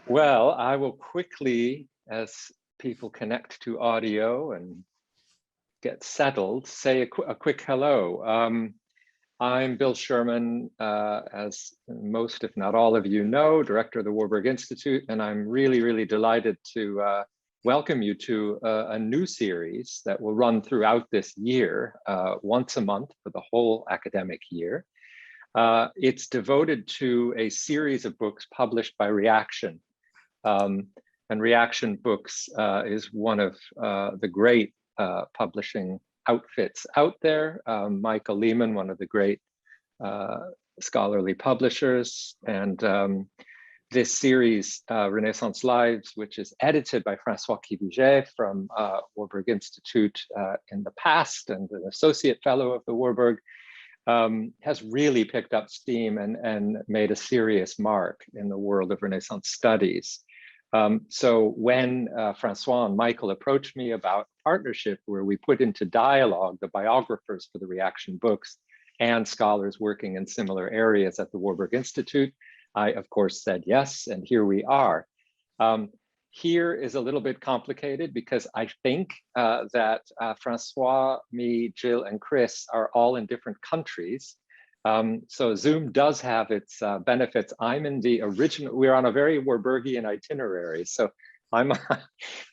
Well, I will quickly, as people connect to audio and get settled, say a quick hello. I'm Bill Sherman, as most, if not all of you know, director of the Warburg Institute, and I'm really delighted to welcome you to a new series that will run throughout this year, once a month for the whole academic year. It's devoted to a series of books published by Reaction. And Reaction Books is one of the great publishing outfits out there. Michael Lehman, one of the great scholarly publishers, and this series, Renaissance Lives, which is edited by François Quiviger from Warburg Institute in the past and an associate fellow of the Warburg, has really picked up steam and made a serious mark in the world of Renaissance studies. So when François and Michael approached me about partnership where we put into dialogue the biographers for the Reaction books and scholars working in similar areas at the Warburg Institute, I of course said yes, and here we are. Here is a little bit complicated because I think that François, me, Jill, and Chris are all in different countries. So Zoom does have its benefits. I'm in the original, we're on a very Warburgian itinerary. So I'm,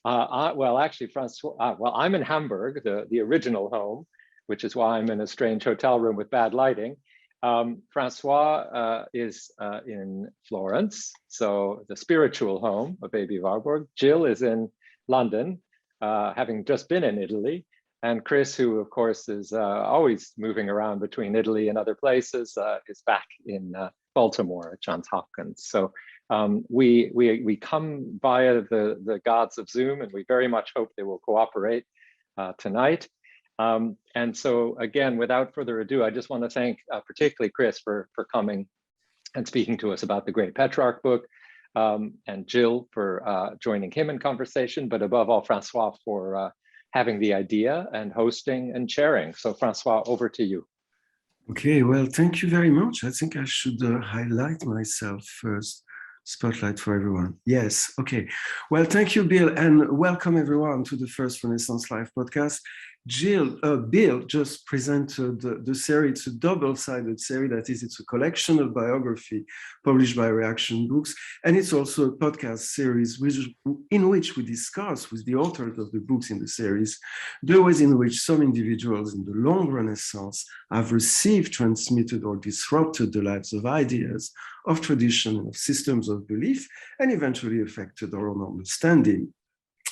well, actually, François, well, I'm in Hamburg, the original home, which is why I'm in a strange hotel room with bad lighting. François is in Florence, so the spiritual home of Baby Warburg. Jill is in London, having just been in Italy. And Chris, who of course is always moving around between Italy and other places, is back in Baltimore at Johns Hopkins. So we come via the gods of Zoom, and we very much hope they will cooperate tonight. And so again, without further ado, I just want to thank particularly Chris for coming and speaking to us about the great Petrarch book, and Jill for joining him in conversation, but above all, François for having the idea and hosting and sharing. So François, over to you. Okay, well, thank you very much. I think I should highlight myself first. Spotlight for everyone. Yes, okay. Well, thank you, Bill, and welcome everyone to the first Renaissance Live podcast. Bill just presented the series. It's a double-sided series. That is, it's a collection of biography published by Reaction Books, and it's also a podcast series in which we discuss with the authors of the books in the series the ways in which some individuals in the long Renaissance have received, transmitted, or disrupted the lives of ideas, of tradition, and of systems of belief, and eventually affected our own understanding.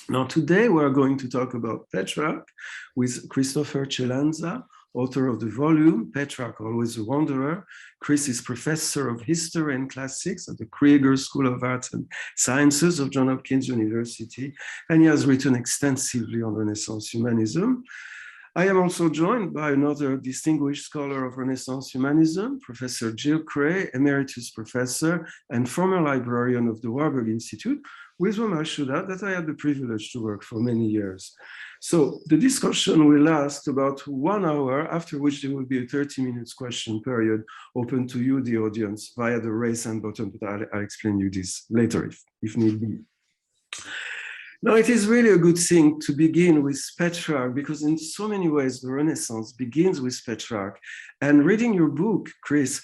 Now, today we're going to talk about Petrarch with Christopher Celenza, author of the volume, Petrarch, Always a Wanderer. Chris is professor of history and classics at the Krieger School of Arts and Sciences of Johns Hopkins University, and he has written extensively on Renaissance humanism. I am also joined by another distinguished scholar of Renaissance humanism, Professor Jill Kraye, emeritus professor and former librarian of the Warburg Institute, with whom I should add that I had the privilege to work for many years. So the discussion will last about 1 hour, after which there will be a 30 minutes question period open to you, the audience, via the raise hand button, but I'll explain you this later if need be. Now, it is really a good thing to begin with Petrarch, because in so many ways, the Renaissance begins with Petrarch. And reading your book, Chris,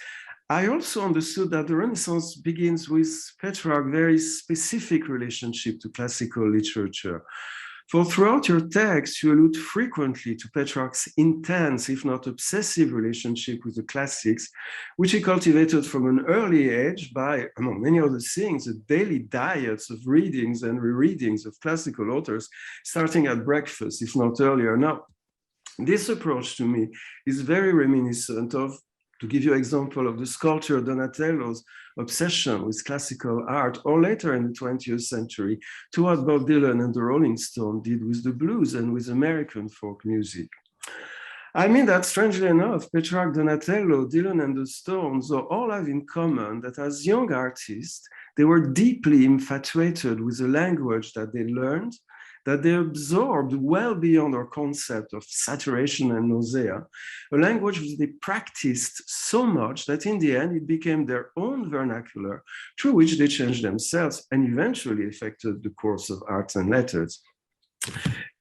I also understood that the Renaissance begins with Petrarch's very specific relationship to classical literature. For throughout your text, you allude frequently to Petrarch's intense, if not obsessive, relationship with the classics, which he cultivated from an early age by, among many other things, the daily diets of readings and rereadings of classical authors, starting at breakfast, if not earlier. Now, this approach to me is very reminiscent of, to give you an example, of the sculptor Donatello's obsession with classical art, or later in the 20th century, to what Bob Dylan and the Rolling Stones did with the blues and with American folk music. I mean that, strangely enough, Petrarch, Donatello, Dylan, and the Stones all have in common that as young artists, they were deeply infatuated with the language that they learned, that they absorbed well beyond our concept of saturation and nausea, a language which they practiced so much that in the end it became their own vernacular through which they changed themselves and eventually affected the course of arts and letters.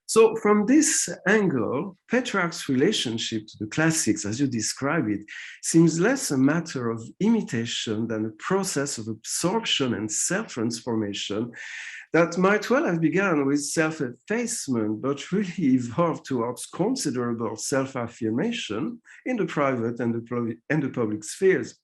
So from this angle, Petrarch's relationship to the classics, as you describe it, seems less a matter of imitation than a process of absorption and self-transformation that might well have begun with self-effacement, but really evolved towards considerable self-affirmation in the private and the public spheres.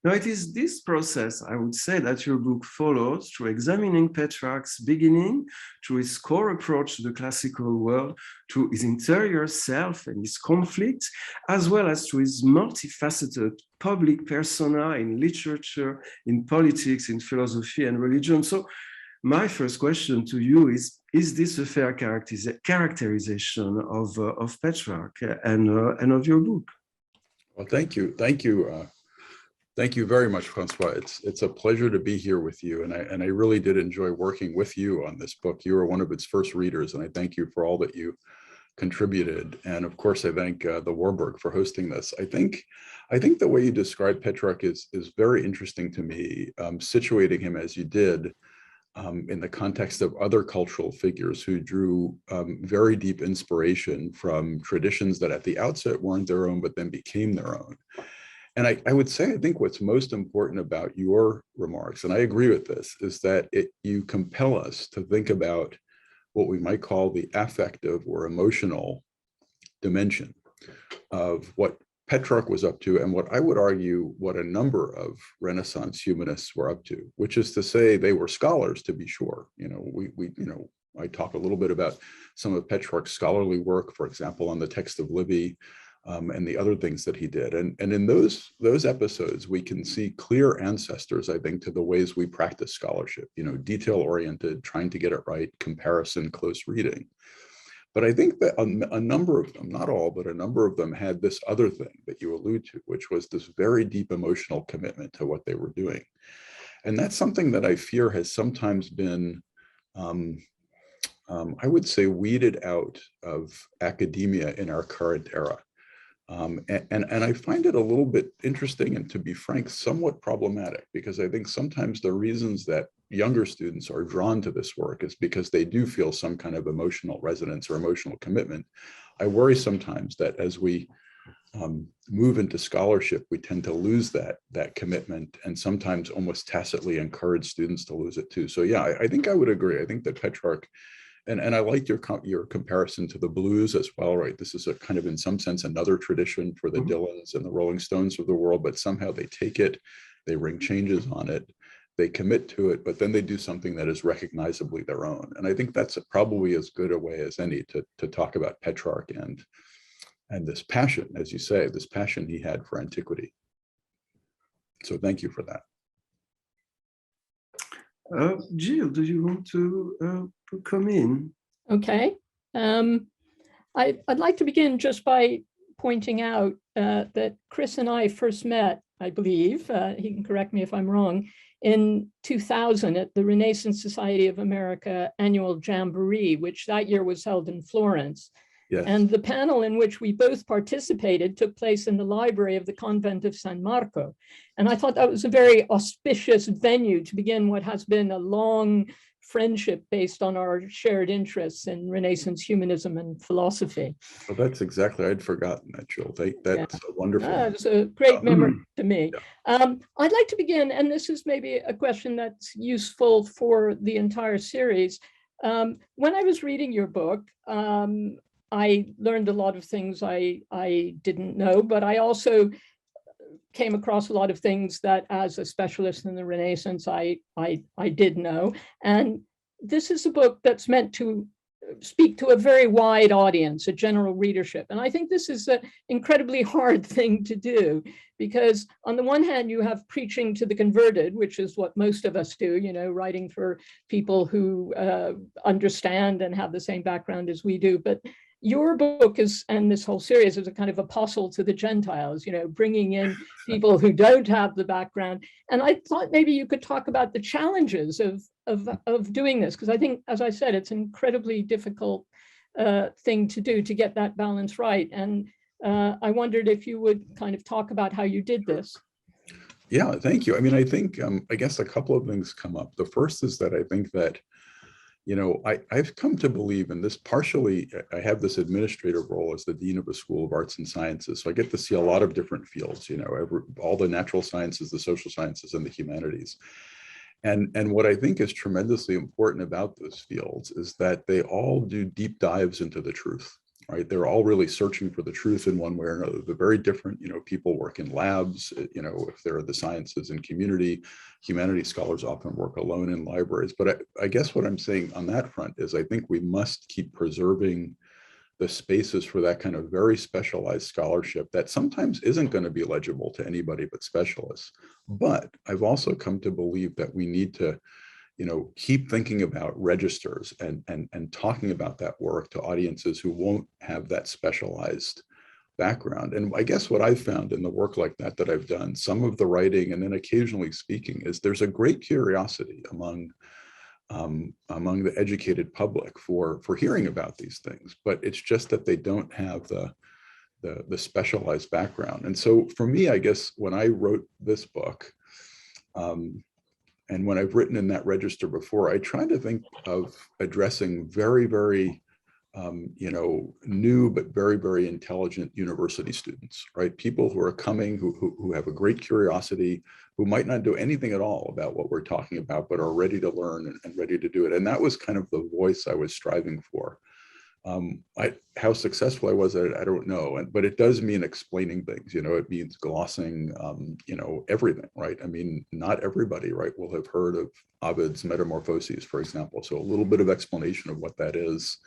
Now, it is this process, I would say, that your book follows through examining Petrarch's beginning, through his core approach to the classical world, through his interior self and his conflicts, as well as through his multifaceted public persona in literature, in politics, in philosophy and religion. So my first question to you is this a fair characterization of Petrarch and of your book? Well, thank you. Thank you very much, François. It's a pleasure to be here with you, and I really did enjoy working with you on this book. You were one of its first readers, and I thank you for all that you contributed. And of course, I thank the Warburg for hosting this. I think the way you describe Petrarch is very interesting to me, situating him as you did in the context of other cultural figures who drew very deep inspiration from traditions that at the outset weren't their own, but then became their own. And I would say, I think what's most important about your remarks, and I agree with this, is that you compel us to think about what we might call the affective or emotional dimension of what Petrarch was up to, and what I would argue what a number of Renaissance humanists were up to, which is to say they were scholars, to be sure. I talk a little bit about some of Petrarch's scholarly work, for example, on the text of Livy, and the other things that he did. And in those episodes, we can see clear ancestors, I think, to the ways we practice scholarship, detail-oriented, trying to get it right, comparison, close reading. But I think that a number of them, not all, but a number of them had this other thing that you allude to, which was this very deep emotional commitment to what they were doing. And that's something that I fear has sometimes been, I would say, weeded out of academia in our current era. And I find it a little bit interesting and, to be frank, somewhat problematic, because I think sometimes the reasons that younger students are drawn to this work is because they do feel some kind of emotional resonance or emotional commitment. I worry sometimes that as we move into scholarship, we tend to lose that commitment, and sometimes almost tacitly encourage students to lose it too. So yeah, I think I would agree. I think that Petrarch, and I like your comparison to the blues as well, right? This is a kind of, in some sense, another tradition for the Dylans and the Rolling Stones of the world, but somehow they take it, they bring changes on it, they commit to it, but then they do something that is recognizably their own. And I think that's probably as good a way as any to talk about Petrarch and this passion, as you say, this passion he had for antiquity. So thank you for that. Jill, do you want to come in? Okay. I'd like to begin just by pointing out that Chris and I first met, I believe, he can correct me if I'm wrong, in 2000 at the Renaissance Society of America annual Jamboree, which that year was held in Florence. Yes. And the panel in which we both participated took place in the library of the convent of San Marco. And I thought that was a very auspicious venue to begin what has been a long friendship based on our shared interests in Renaissance humanism and philosophy. Well, that's exactly, I'd forgotten that, Jill. That's wonderful. It's a great memory to me. Yeah. I'd like to begin, and this is maybe a question that's useful for the entire series. When I was reading your book, I learned a lot of things I didn't know, but I also came across a lot of things that, as a specialist in the Renaissance, I did know. And this is a book that's meant to speak to a very wide audience, a general readership. And I think this is an incredibly hard thing to do, because on the one hand, you have preaching to the converted, which is what most of us do, writing for people who understand and have the same background as we do. But your book is, and this whole series is a kind of apostle to the Gentiles, bringing in people who don't have the background. And I thought maybe you could talk about the challenges of doing this, because I think, as I said, it's an incredibly difficult thing to do, to get that balance right. And I wondered if you would kind of talk about how you did this. Yeah, thank you. I mean, I think, I guess a couple of things come up. The first is that I think that, I've come to believe in this partially. I have this administrative role as the Dean of a School of Arts and Sciences. So I get to see a lot of different fields, all the natural sciences, the social sciences, and the humanities. And what I think is tremendously important about those fields is that they all do deep dives into the truth. Right, they're all really searching for the truth in one way or another. They're very different. People work in labs. If they're the sciences and community, humanities scholars often work alone in libraries. But I guess what I'm saying on that front is I think we must keep preserving the spaces for that kind of very specialized scholarship that sometimes isn't going to be legible to anybody but specialists. But I've also come to believe that we need to keep thinking about registers and talking about that work to audiences who won't have that specialized background. And I guess what I've found in the work like that I've done, some of the writing and then occasionally speaking, is there's a great curiosity among the educated public for hearing about these things, but it's just that they don't have the specialized background. And so for me, I guess when I wrote this book, and when I've written in that register before, I try to think of addressing very, very, new but very, very intelligent university students, right? People who are coming, who have a great curiosity, who might not know anything at all about what we're talking about, but are ready to learn and ready to do it. And that was kind of the voice I was striving for. How successful I was at it, I don't know. But it does mean explaining things, it means glossing, everything, right? I mean, not everybody, right, will have heard of Ovid's Metamorphoses, for example. So a little bit of explanation of what that is,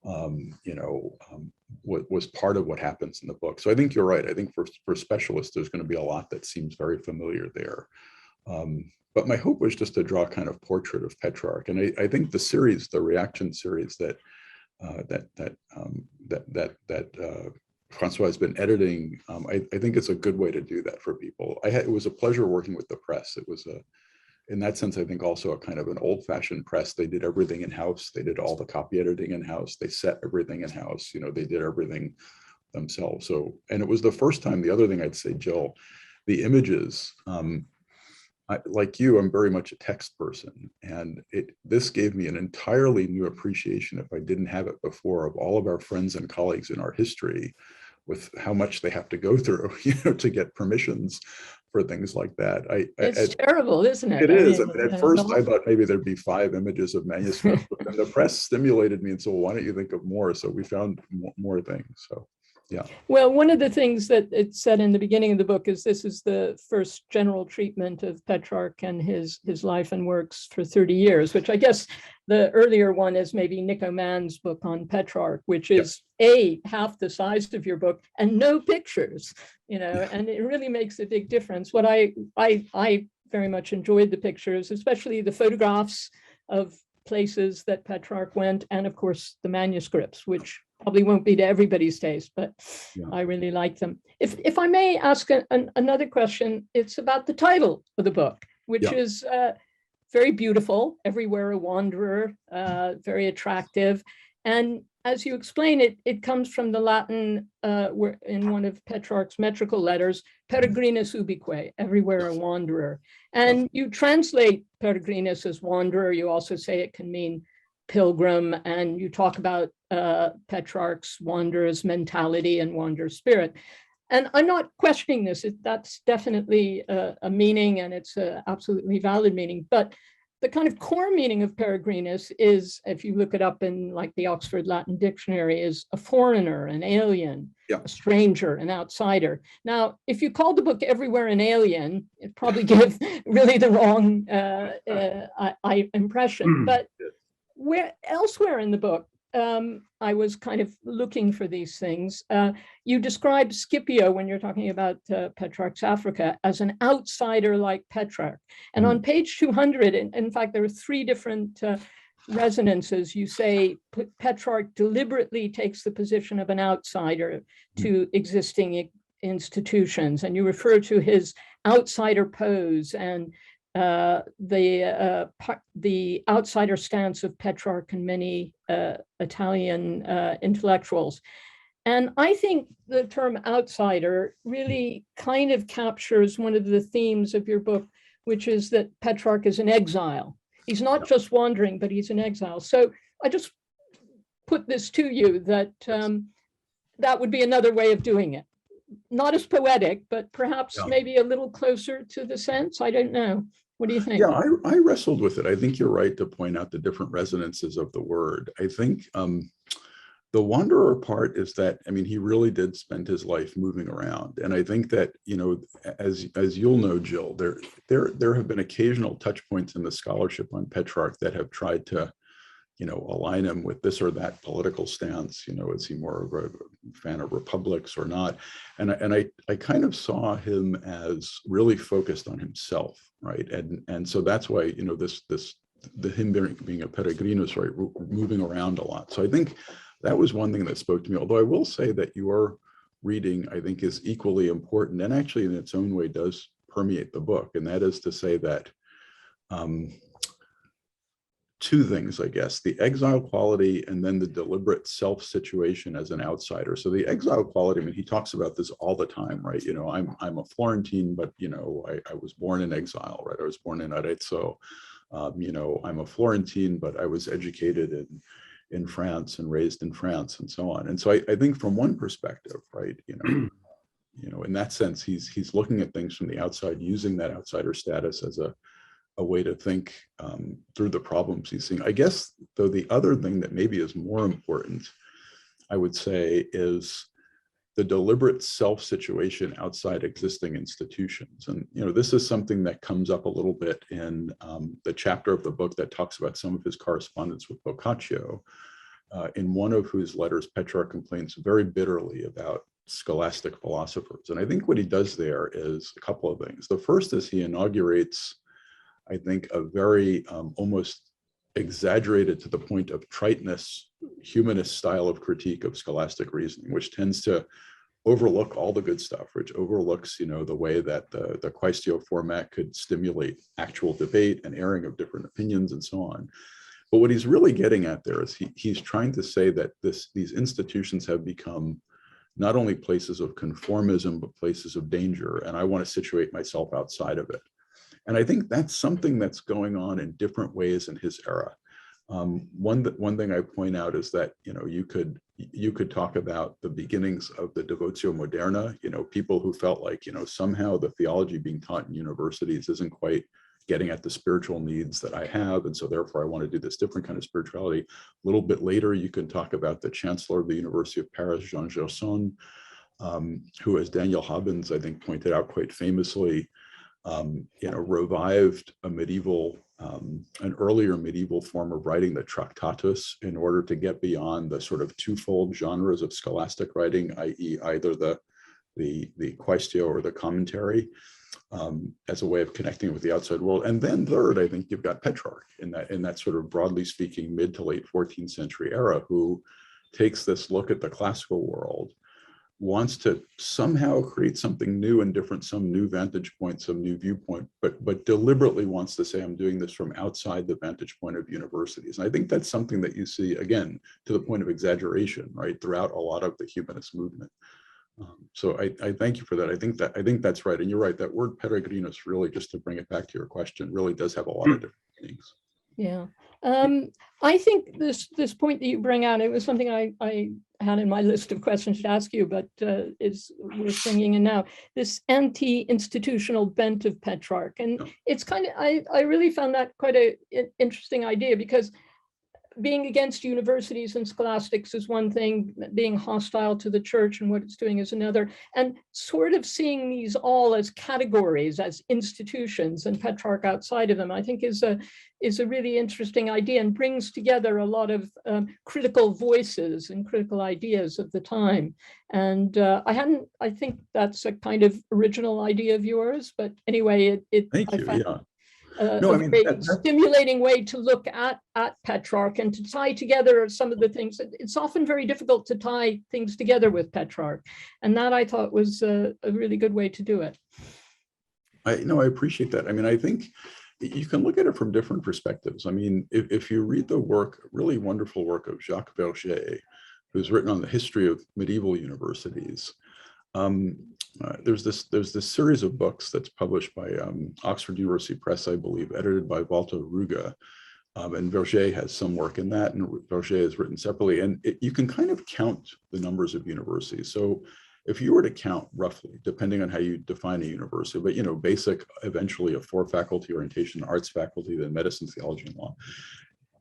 what was part of what happens in the book. So I think you're right. I think for specialists, there's going to be a lot that seems very familiar there. But my hope was just to draw a kind of portrait of Petrarch. And I think the series, the reaction series that François has been editing, I think it's a good way to do that for people. It was a pleasure working with the press. It was in that sense, I think also a kind of an old-fashioned press. They did everything in-house. They did all the copy editing in-house. They set everything in-house. They did everything themselves. So, and it was the first time. The other thing I'd say, Jill, the images. Like you, I'm very much a text person, and this gave me an entirely new appreciation, if I didn't have it before, of all of our friends and colleagues in our history, with how much they have to go through, to get permissions for things like that. It's terrible, isn't it? It is. I mean, at first, I thought maybe there'd be 5 images of manuscripts, but then the press stimulated me and said, well, why don't you think of more? So we found more things. So. Yeah. Well, one of the things that it said in the beginning of the book is this is the first general treatment of Petrarch and his life and works for 30 years, which I guess the earlier one is maybe Nico Mann's book on Petrarch, which is half the size of your book and no pictures, and it really makes a big difference. What I very much enjoyed the pictures, especially the photographs of places that Petrarch went, and of course the manuscripts, which probably won't be to everybody's taste, but I really like them. If I may ask another question, it's about the title of the book, which is very beautiful, Everywhere a Wanderer, very attractive. And as you explain it, it comes from the Latin, where in one of Petrarch's metrical letters, peregrinus ubique, everywhere a wanderer. And you translate peregrinus as wanderer. You also say it can mean pilgrim, and you talk about Petrarch's wanderer's mentality and wanderer's spirit. And I'm not questioning this. That's definitely a meaning, and it's an absolutely valid meaning. But the kind of core meaning of peregrinus is, if you look it up in like the Oxford Latin Dictionary, is a foreigner, an alien, a stranger, an outsider. Now, if you called the book Everywhere an Alien, it'd probably give really the wrong impression. But where elsewhere in the book, I was kind of looking for these things. You describe Scipio, when you're talking about Petrarch's Africa, as an outsider like Petrarch. And on page 200, in fact, there are 3 different resonances, you say Petrarch deliberately takes the position of an outsider to existing institutions, and you refer to his outsider pose and the outsider stance of Petrarch and many Italian intellectuals. And I think the term outsider really kind of captures one of the themes of your book, which is that Petrarch is in exile. He's not just wandering, but he's in exile. So I just put this to you that that would be another way of doing it. Not as poetic, but perhaps maybe a little closer to the sense. I don't know. What do you think? Yeah, I wrestled with it. I think you're right to point out the different resonances of the word. I think the wanderer part is that, I mean, he really did spend his life moving around. And I think that, you know, as you'll know, Jill, there have been occasional touch points in the scholarship on Petrarch that have tried to, you know, align him with this or that political stance. You know, is he more of a fan of republics or not? And I kind of saw him as really focused on himself, right? And so that's why, you know, him being a peregrinus, right, moving around a lot. So I think that was one thing that spoke to me, although I will say that your reading, I think, is equally important and actually in its own way does permeate the book. And that is to say that two things, I guess, the exile quality and then the deliberate self-situation as an outsider. So the exile quality, I mean, he talks about this all the time, right? You know, I'm a Florentine, but, you know, I was born in exile, right? I was born in Arezzo. You know, I'm a Florentine, but I was educated in France and raised in France and so on. And so I think from one perspective, right, you know, in that sense, he's looking at things from the outside, using that outsider status as a way to think through the problems he's seeing. I guess, though, the other thing that maybe is more important, I would say, is the deliberate self-situation outside existing institutions. And, you know, this is something that comes up a little bit in the chapter of the book that talks about some of his correspondence with Boccaccio, in one of whose letters Petrarch complains very bitterly about scholastic philosophers. And I think what he does there is a couple of things. The first is he inaugurates, I think, a very almost exaggerated to the point of triteness, humanist style of critique of scholastic reasoning, which tends to overlook all the good stuff, which overlooks, you know, the way that the Quaestio format could stimulate actual debate and airing of different opinions and so on. But what he's really getting at there is he's trying to say that these institutions have become not only places of conformism, but places of danger. And I want to situate myself outside of it. And I think that's something that's going on in different ways in his era. One thing I point out is that, you know, you could talk about the beginnings of the devotio moderna, you know, people who felt like, you know, somehow the theology being taught in universities isn't quite getting at the spiritual needs that I have. And so therefore I want to do this different kind of spirituality. A little bit later, you can talk about the chancellor of the University of Paris, JeanJacques Rousseau, who, as Daniel Hopkins, I think, pointed out quite famously, you know, revived a medieval, an earlier medieval form of writing, the Tractatus, in order to get beyond the sort of twofold genres of scholastic writing, i.e. either the Quaestio or the commentary, as a way of connecting with the outside world. And then third, I think you've got Petrarch in that sort of broadly speaking mid to late 14th century era, who takes this look at the classical world, wants to somehow create something new and different, some new vantage point, some new viewpoint, but deliberately wants to say, I'm doing this from outside the vantage point of universities. And I think that's something that you see, again, to the point of exaggeration, right, throughout a lot of the humanist movement. So I thank you for that. I think that's right. And you're right, that word peregrinus, really, just to bring it back to your question, really does have a lot of different meanings. Yeah. I think this point that you bring out, it was something I had in my list of questions to ask you, but is worth bringing in now, this anti-institutional bent of Petrarch. And it's kind of, I really found that quite an interesting idea, because being against universities and scholastics is one thing, being hostile to the church and what it's doing is another, and sort of seeing these all as categories, as institutions, and Petrarch outside of them, I think is a really interesting idea, and brings together a lot of critical voices and critical ideas of the time. And I think that's a kind of original idea of yours, but anyway, Thank you. No, I a mean, very stimulating way to look at Petrarch and to tie together some of the things. It's often very difficult to tie things together with Petrarch, and that I thought was a really good way to do it. I appreciate that. I mean, I think you can look at it from different perspectives. I mean, if you read the work, really wonderful work of Jacques Rousseau, who's written on the history of medieval universities, there's this series of books that's published by Oxford University Press, I believe, edited by Walter Ruge, and Rousseau has some work in that, and Rousseau has written separately, and you can kind of count the numbers of universities. So if you were to count roughly, depending on how you define a university, but basic, eventually a 4-faculty orientation, arts faculty, then medicine, theology, and law.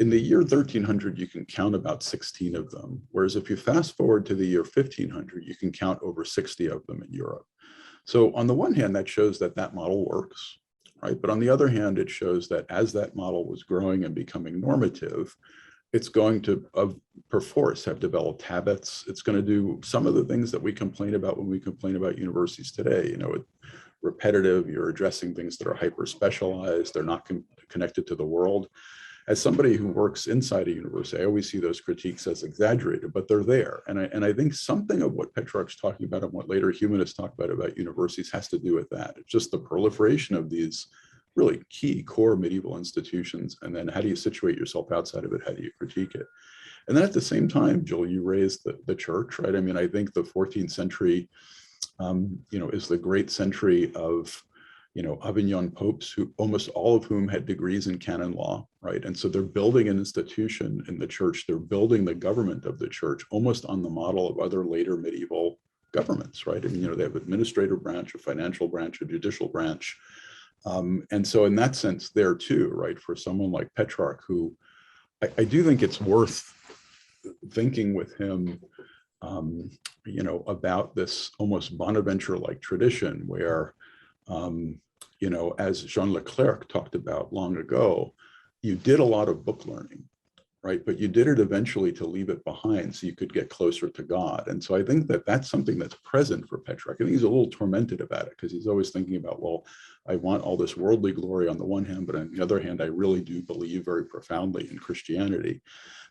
In the year 1300, you can count about 16 of them. Whereas if you fast forward to the year 1500, you can count over 60 of them in Europe. So on the one hand, that shows that that model works, right? But on the other hand, it shows that as that model was growing and becoming normative, it's going to, perforce, have developed habits. It's going to do some of the things that we complain about when we complain about universities today. It's repetitive, you're addressing things that are hyper-specialized, they're not connected to the world. As somebody who works inside a university, I always see those critiques as exaggerated, but they're there. And I think something of what Petrarch's talking about and what later humanists talk about universities has to do with that. It's just the proliferation of these really key core medieval institutions. And then how do you situate yourself outside of it? How do you critique it? And then at the same time, Jill, you raised the church, right? I mean, I think the 14th century, is the great century of, Avignon popes, who almost all of whom had degrees in canon law, right? And so they're building an institution in the church. They're building the government of the church almost on the model of other later medieval governments, right? I mean, they have an administrative branch, a financial branch, a judicial branch. And so in that sense there too, right, for someone like Petrarch, who I do think it's worth thinking with him, about this almost Bonaventure-like tradition where, as Jean Leclerc talked about long ago, you did a lot of book learning, right? But you did it eventually to leave it behind so you could get closer to God. And so I think that that's something that's present for Petrarch. I think he's a little tormented about it because he's always thinking about, well, I want all this worldly glory on the one hand, but on the other hand, I really do believe very profoundly in Christianity.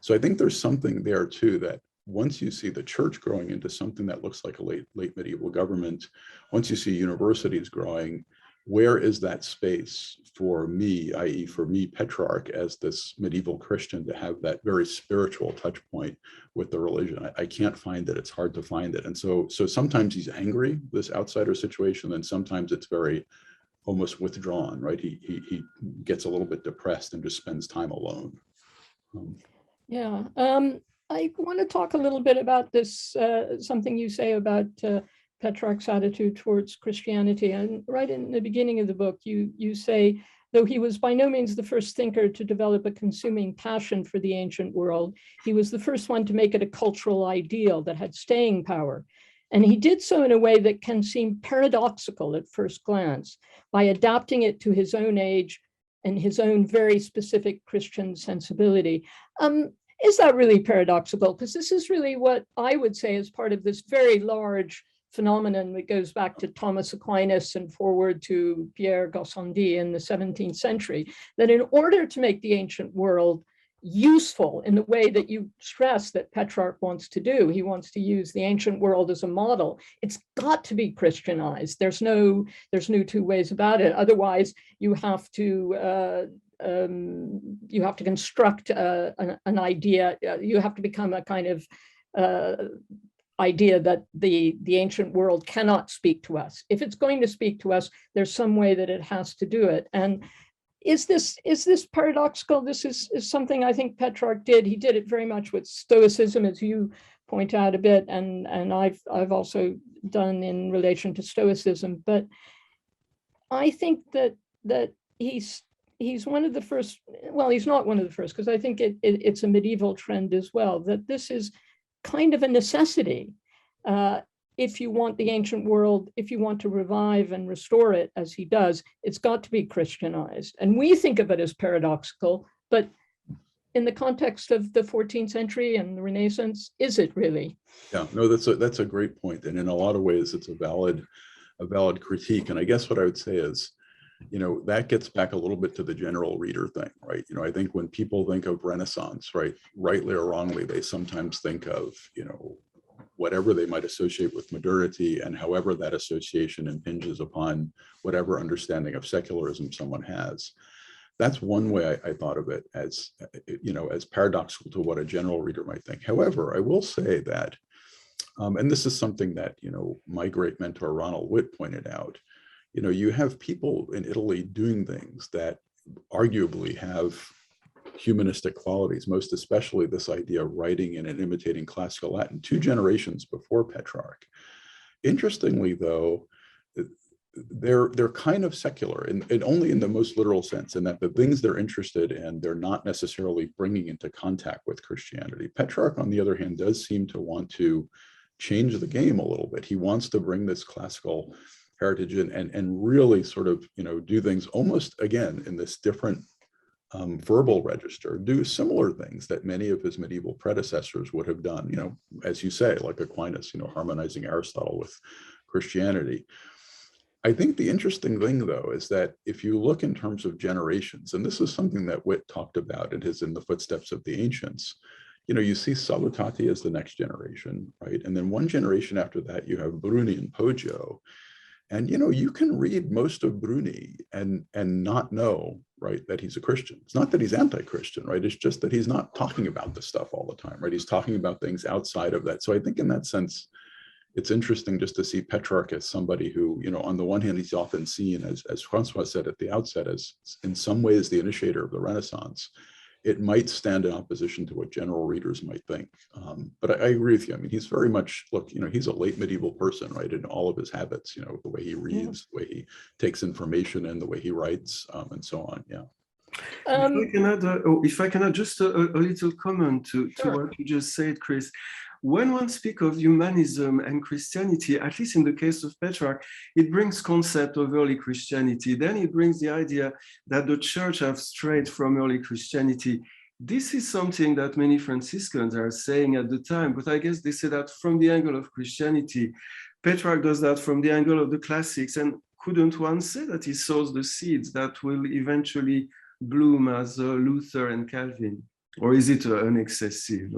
So I think there's something there too, that once you see the church growing into something that looks like a late medieval government, once you see universities growing, where is that space for me, i.e. for me, Petrarch, as this medieval Christian, to have that very spiritual touch point with the religion? I can't find it. It's hard to find it. And so sometimes he's angry, this outsider situation, and sometimes it's very almost withdrawn, right? He gets a little bit depressed and just spends time alone. Yeah. I want to talk a little bit about this, something you say about Petrarch's attitude towards Christianity. And right in the beginning of the book, you say, though he was by no means the first thinker to develop a consuming passion for the ancient world, he was the first one to make it a cultural ideal that had staying power. And he did so in a way that can seem paradoxical at first glance, by adapting it to his own age and his own very specific Christian sensibility. Is that really paradoxical? Because this is really what I would say is part of this very large phenomenon that goes back to Thomas Aquinas and forward to Pierre Gassendi in the 17th century, that in order to make the ancient world useful in the way that you stress that Petrarch wants to do, he wants to use the ancient world as a model, it's got to be Christianized. There's no two ways about it. Otherwise, you have to construct an idea. You have to become a kind of idea that the ancient world cannot speak to us. If it's going to speak to us, there's some way that it has to do it. And is this paradoxical? This is something I think Petrarch did. He did it very much with Stoicism, as you point out a bit, and I've also done in relation to Stoicism. But I think that he's one of the first. Well, he's not one of the first, because I think it's a medieval trend as well, that this is kind of a necessity. If you want the ancient world, if you want to revive and restore it as he does, it's got to be Christianized. And we think of it as paradoxical, but in the context of the 14th century and the Renaissance, is it really? Yeah, no, that's a great point. And in a lot of ways, it's a valid critique. And I guess what I would say is, that gets back a little bit to the general reader thing, right? I think when people think of Renaissance, right, rightly or wrongly, they sometimes think of, whatever they might associate with modernity, and however that association impinges upon whatever understanding of secularism someone has. That's one way I thought of it, as, as paradoxical to what a general reader might think. However, I will say that, and this is something that, my great mentor, Ronald Witt, pointed out, you have people in Italy doing things that arguably have humanistic qualities, most especially this idea of writing in and imitating classical Latin 2 generations before Petrarch. Interestingly, though, they're kind of secular, and only in the most literal sense, in that the things they're interested in, they're not necessarily bringing into contact with Christianity. Petrarch, on the other hand, does seem to want to change the game a little bit. He wants to bring this classical heritage in and really sort of, do things almost, again, in this different verbal register, do similar things that many of his medieval predecessors would have done, as you say, like Aquinas, harmonizing Aristotle with Christianity. I think the interesting thing, though, is that if you look in terms of generations, and this is something that Witt talked about in the footsteps of the ancients, you see Salutati as the next generation, right? And then one generation after that, you have Bruni and Poggio. And, you can read most of Bruni and not know, right, that he's a Christian. It's not that he's anti-Christian, right? It's just that he's not talking about this stuff all the time, right? He's talking about things outside of that. So I think in that sense, it's interesting just to see Petrarch as somebody who, on the one hand, he's often seen, as François said at the outset, as in some ways the initiator of the Renaissance. It might stand in opposition to what general readers might think. But I agree with you. I mean, he's very much, look, he's a late medieval person, right? In all of his habits, the way he reads, the way he takes information in, the way he writes, and so on. Yeah. If I can add just a little comment to what you just said, Chris. When one speaks of humanism and Christianity, at least in the case of Petrarch, it brings concept of early Christianity. Then it brings the idea that the church has strayed from early Christianity. This is something that many Franciscans are saying at the time, but I guess they say that from the angle of Christianity. Petrarch does that from the angle of the classics. And couldn't one say that he sows the seeds that will eventually bloom as Luther and Calvin? Or is it an excessive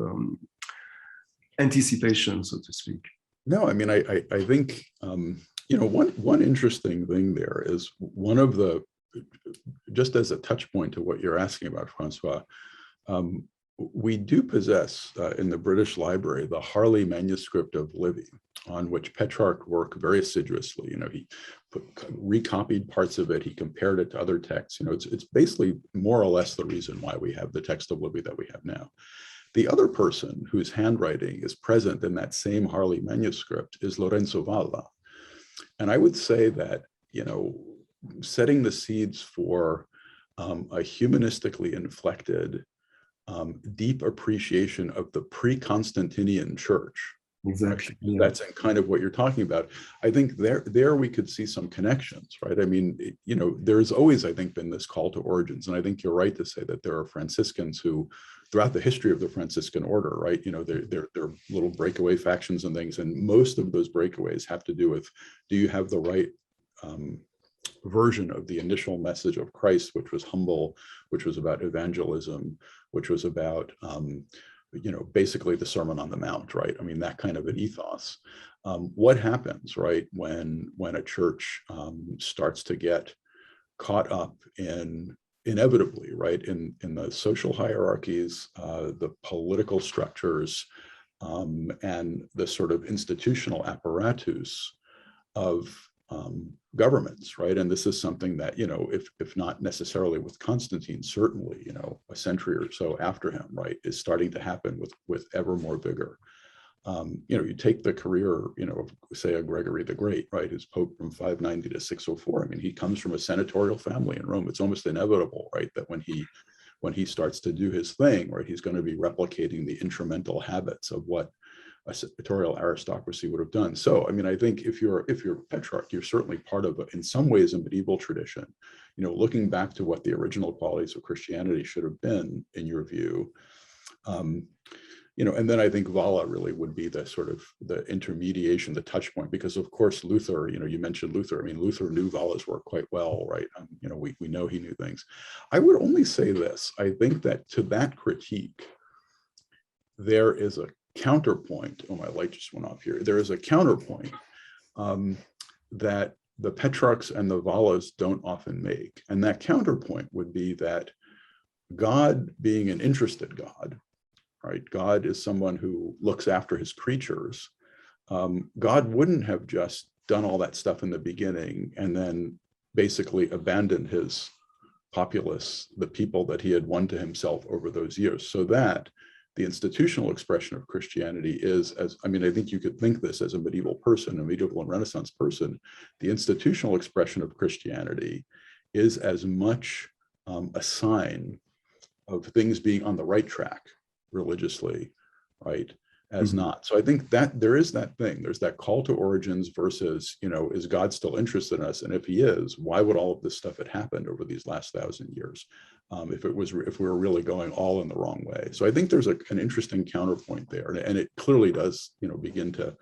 anticipation, so to speak? No, I mean, I think, one interesting thing there is one of the, just as a touch point to what you're asking about, François, we do possess in the British Library the Harley manuscript of Livy, on which Petrarch worked very assiduously. He recopied parts of it, he compared it to other texts. It's basically more or less the reason why we have the text of Livy that we have now. The other person whose handwriting is present in that same Harley manuscript is Lorenzo Valla. And I would say that, setting the seeds for a humanistically inflected, deep appreciation of the pre-Constantinian church. Exactly. Yeah. That's kind of what you're talking about. I think there we could see some connections, right? I mean, there's always, I think, been this call to origins. And I think you're right to say that there are Franciscans who, throughout the history of the Franciscan order, right, they're little breakaway factions and things. And most of those breakaways have to do with, do you have the right version of the initial message of Christ, which was humble, which was about evangelism, which was about, basically the Sermon on the Mount, right? I mean, that kind of an ethos. What happens, right, when a church starts to get caught up in, inevitably, right, in the social hierarchies, the political structures, and the sort of institutional apparatus of governments, right? And this is something that, if not necessarily with Constantine, certainly, a century or so after him, right, is starting to happen with ever more vigor. You take the career, of, say, a Gregory the Great, right, who's Pope from 590 to 604. I mean, he comes from a senatorial family in Rome. It's almost inevitable, right, that when he starts to do his thing, right, he's going to be replicating the instrumental habits of what a senatorial aristocracy would have done. So, I mean, I think if you're Petrarch, you're certainly part of, in some ways, a medieval tradition. Looking back to what the original qualities of Christianity should have been, in your view, and then I think Valla really would be the sort of the intermediation, the touch point, because of course Luther, you mentioned Luther. I mean, Luther knew Valla's work quite well, right? We know he knew things. I would only say this. I think that to that critique, there is a counterpoint. Oh, my light just went off here. There is a counterpoint that the Petrarchs and the Vallas don't often make. And that counterpoint would be that God being an interested God, right? God is someone who looks after his creatures. God wouldn't have just done all that stuff in the beginning and then basically abandoned his populace, the people that he had won to himself over those years. So that the institutional expression of Christianity is, I think you could think this as a medieval person, a medieval and Renaissance person, the institutional expression of Christianity is as much a sign of things being on the right track religiously, right, as not. So I think that there is that thing. There's that call to origins versus, is God still interested in us? And if he is, why would all of this stuff have happened over these last 1,000 years? If we were really going all in the wrong way. So I think there's an interesting counterpoint there, and it clearly does, begin to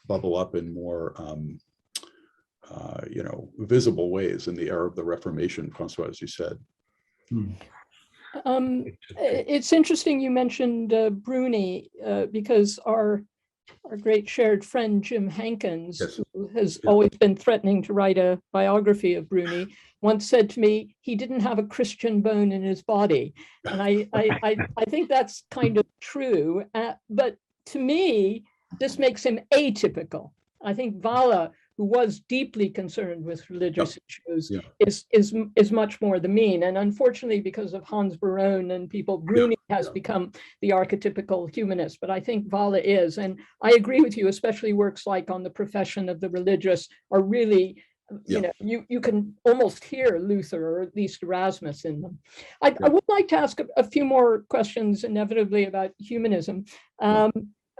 bubble up in more, visible ways in the era of the Reformation, François, as you said. It's interesting you mentioned Bruni, because our great shared friend Jim Hankins, Yes. who has always been threatening to write a biography of Bruni, once said to me he didn't have a Christian bone in his body, and I think that's kind of true. But to me, this makes him atypical. I think Valla, who was deeply concerned with religious issues, is much more the mean. And unfortunately, because of Hans Baron and people, Bruni has become the archetypical humanist. But I think Valla is, and I agree with you, especially works like On the Profession of the Religious are really, you can almost hear Luther or at least Erasmus in them. I would like to ask a few more questions inevitably about humanism.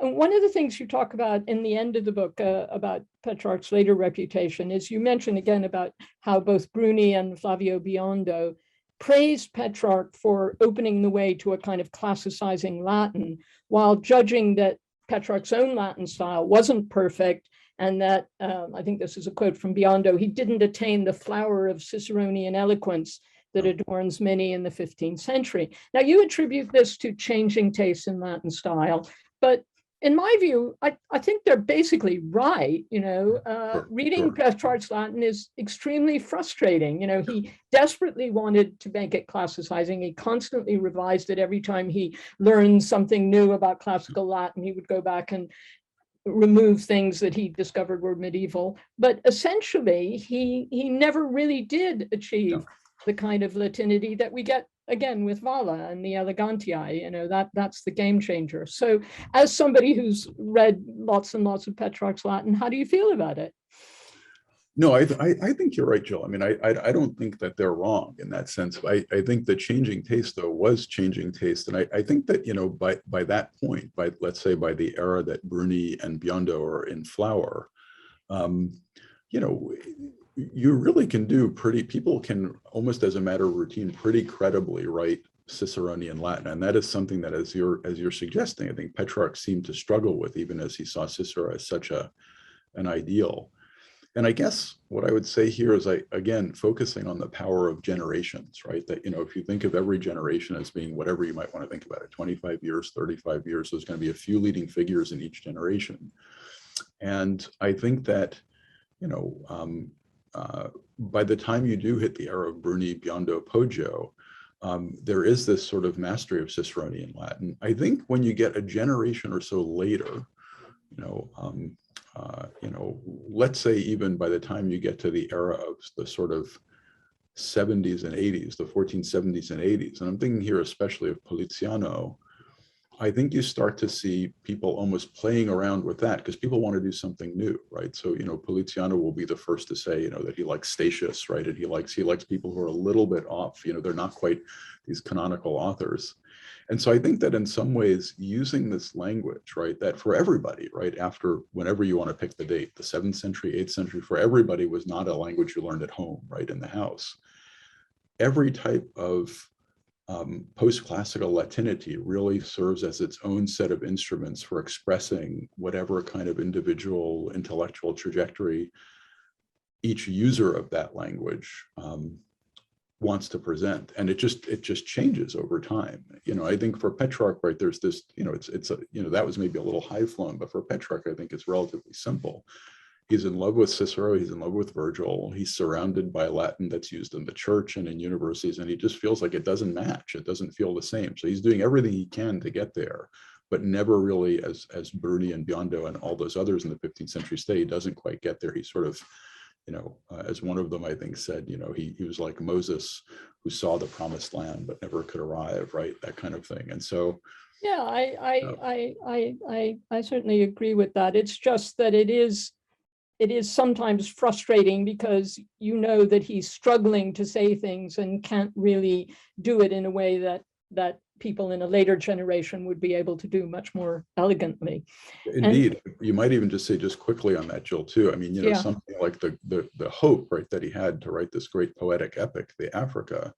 And one of the things you talk about in the end of the book about Petrarch's later reputation is you mention again about how both Bruni and Flavio Biondo praised Petrarch for opening the way to a kind of classicizing Latin, while judging that Petrarch's own Latin style wasn't perfect, and that, I think this is a quote from Biondo, he didn't attain the flower of Ciceronian eloquence that adorns many in the 15th century. Now, you attribute this to changing tastes in Latin style, but in my view, I think they're basically right. Reading Petrarch's Latin is extremely frustrating. He desperately wanted to make it classicizing. He constantly revised it every time he learned something new about classical Latin. He would go back and remove things that he discovered were medieval. But essentially, he never really did achieve the kind of Latinity that we get again with Valla and the Elegantiae. That's the game changer. So as somebody who's read lots and lots of Petrarch's Latin, how do you feel about it? No, I think you're right, Jill. I mean, I don't think that they're wrong in that sense. I think the changing taste, though, was changing taste. And I think that, by that point, let's say by the era that Bruni and Biondo are in flower, you really can do people can almost as a matter of routine pretty credibly write Ciceronian Latin. And that is something that, as you're suggesting, I think Petrarch seemed to struggle with, even as he saw Cicero as such an ideal. And I guess what I would say here is, again, focusing on the power of generations, right? That, if you think of every generation as being whatever you might want to think about it, 25 years, 35 years, there's going to be a few leading figures in each generation. And I think that, by the time you do hit the era of Bruni, Biondo, Poggio, there is this sort of mastery of Ciceronian Latin. I think when you get a generation or so later, let's say even by the time you get to the era of the sort of 70s and 80s, the 1470s and 80s, and I'm thinking here especially of Poliziano, I think you start to see people almost playing around with that because people want to do something new, right? So, Poliziano will be the first to say, that he likes Statius, right? And he likes people who are a little bit off, they're not quite these canonical authors. And so I think that in some ways, using this language, right, that for everybody, right, after whenever you want to pick the date, the 7th century, 8th century, for everybody was not a language you learned at home, right, in the house. Every type of post-classical Latinity really serves as its own set of instruments for expressing whatever kind of individual intellectual trajectory each user of that language wants to present, and it just changes over time. I think for Petrarch, right, there's this, that was maybe a little high flown, but for Petrarch, I think it's relatively simple. He's in love with Cicero, he's in love with Virgil, he's surrounded by Latin that's used in the church and in universities, and he just feels like it doesn't match, it doesn't feel the same. So he's doing everything he can to get there, but never really, as Bruni and Biondo and all those others in the 15th century say, he doesn't quite get there. He sort of, as one of them, I think, said, he was like Moses who saw the promised land but never could arrive, right? That kind of thing. And so, yeah, I certainly agree with that. It's just that it is sometimes frustrating because that he's struggling to say things and can't really do it in a way that people in a later generation would be able to do much more elegantly. Indeed. And you might even just say just quickly on that, Jill, too. I mean, something like the hope, right, that he had to write this great poetic epic, the Africa,